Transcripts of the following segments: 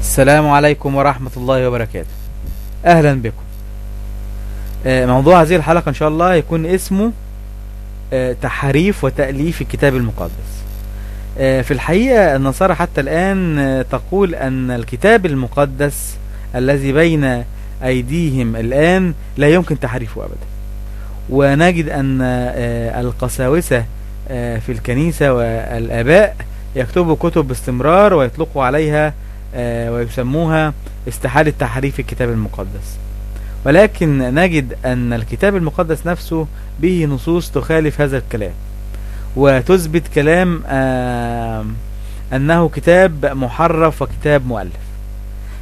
السلام عليكم ورحمة الله وبركاته. أهلا بكم. موضوع هذه الحلقة إن شاء الله يكون اسمه تحريف وتأليف الكتاب المقدس. في الحقيقة النصارى حتى الآن تقول أن الكتاب المقدس الذي بين أيديهم الآن لا يمكن تحريفه أبدا، ونجد أن القساوسة في الكنيسة والآباء يكتبوا كتب باستمرار ويطلقوا عليها ويسموها استحالة تحريف الكتاب المقدس، ولكن نجد أن الكتاب المقدس نفسه به نصوص تخالف هذا الكلام وتثبت كلام أنه كتاب محرف وكتاب مؤلف.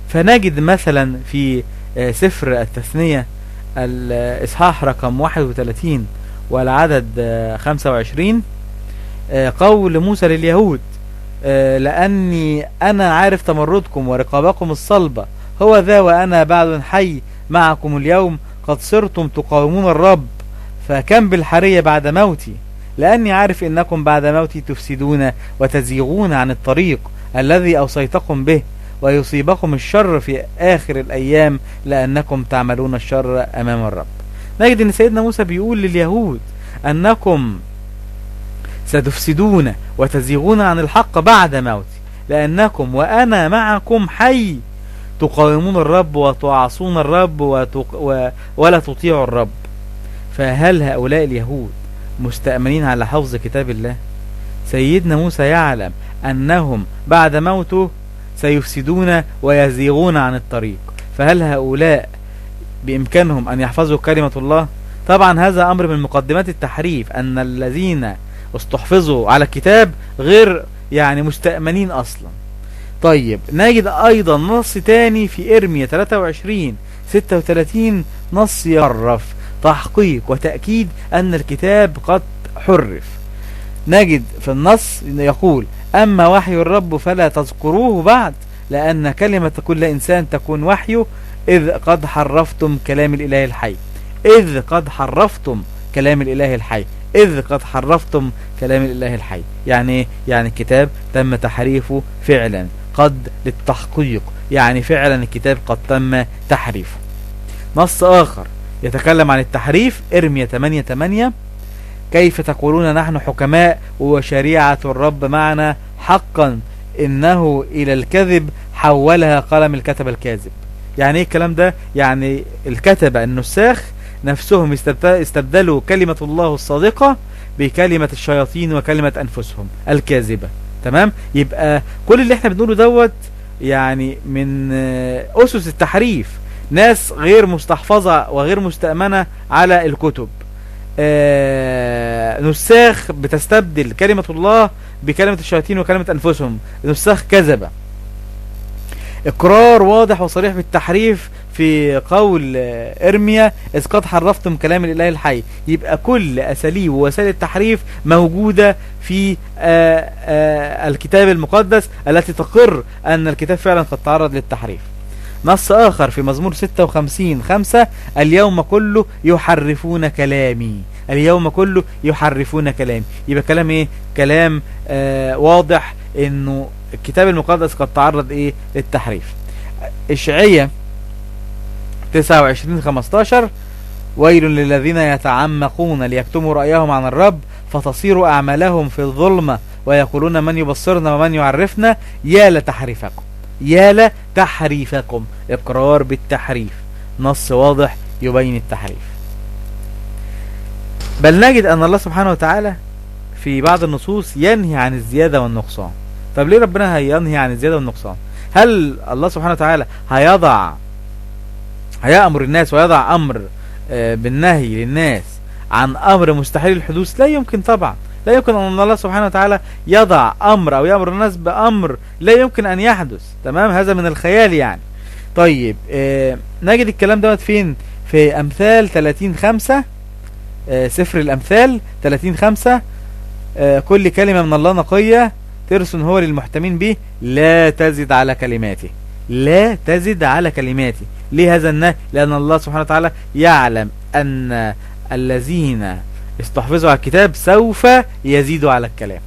فنجد مثلا في سفر التثنية الإصحاح رقم 31 والعدد 25 قول موسى لليهود: لأني أنا عارف تمردكم ورقابكم الصلبة، هو ذا وأنا بعد حي معكم اليوم، قد صرتم تقاومون الرب، فكم بالحرية بعد موتي، لأني عارف إنكم بعد موتي تفسدون وتزيغون عن الطريق الذي أوصيتكم به، ويصيبكم الشر في آخر الأيام لأنكم تعملون الشر أمام الرب. نجد أن سيدنا موسى بيقول لليهود أنكم ستفسدون وتزيغون عن الحق بعد موتي، لأنكم وأنا معكم حي تقاومون الرب وتعصون الرب ولا تطيعوا الرب. فهل هؤلاء اليهود مستأمنين على حفظ كتاب الله؟ سيدنا موسى يعلم أنهم بعد موته سيفسدون ويزيغون عن الطريق، فهل هؤلاء بإمكانهم أن يحفظوا كلمة الله؟ طبعا هذا أمر من مقدمات التحريف، أن الذين استحفظوا على الكتاب غير مستأمنين أصلا. طيب نجد أيضا نص تاني في إرميا 23-36، نص يعرف تحقيق وتأكيد أن الكتاب قد حرف. نجد في النص يقول: أما وحي الرب فلا تذكروه بعد، لأن كلمة كل إنسان تكون وحيه، إذ قد حرفتم كلام الإله الحي. إذ قد حرفتم كلام الإله الحي، إذ قد حرفتم كلام الإله الحي. يعني الكتاب تم تحريفه فعلا، قد للتحقيق، فعلا الكتاب قد تم تحريفه. نص آخر يتكلم عن التحريف، إرميا 8:8: كيف تقولون نحن حكماء وشريعة الرب معنا، حقا إنه إلى الكذب حولها قلم الكتب الكاذب. إيه الكلام ده؟ الكتبة النساخ نفسهم استبدلوا كلمة الله الصادقة بكلمة الشياطين وكلمة أنفسهم الكاذبة. تمام؟ يبقى كل اللي احنا بنقوله دوت من أسس التحريف، ناس غير مستحفظة وغير مستأمنة على الكتب، نساخ بتستبدل كلمة الله بكلمة الشياطين وكلمة أنفسهم، نساخ كذبة. إقرار واضح وصريح بالتحريف في قول إرميا: إذ قد حرفتم كلام الإله الحي. يبقى كل أساليب ووسائل التحريف موجودة في الكتاب المقدس التي تقر أن الكتاب فعلا قد تعرض للتحريف. نص آخر في مزمور 56:5: اليوم كله يحرفون كلامي. اليوم كله يحرفون كلامي. يبقى كلام ايه؟ كلام واضح انه الكتاب المقدس قد تعرض للتحريف. إشعياء 29:15: ويل للذين يتعمقون ليكتموا رأيهم عن الرب، فتصير أعمالهم في الظلمة، ويقولون من يبصرنا ومن يعرفنا، يا لتحريفكم، يا لتحريفكم. إقرار بالتحريف، نص واضح يبين التحريف. بل نجد أن الله سبحانه وتعالى في بعض النصوص ينهي عن الزيادة والنقصان. طب ليه ربنا هينهي عن الزيادة والنقصان؟ هل الله سبحانه وتعالى هيأمر الناس ويضع أمر بالنهي للناس عن أمر مستحيل الحدوث؟ لا يمكن طبعا. لا يمكن أن الله سبحانه وتعالى يضع أمر أو يأمر الناس بأمر لا يمكن أن يحدث. تمام؟ هذا من الخيال طيب نجد الكلام دوت فين؟ في أمثال 30:5، سفر الأمثال 30:5: كل كلمة من الله نقية، ترس هو للمحتمين به، لا تزد على كلماته. لا تزد على كلماته. ليه هذا النهي؟ لأن الله سبحانه وتعالى يعلم أن الذين استحفظوا على الكتاب سوف يزيدوا على الكلام.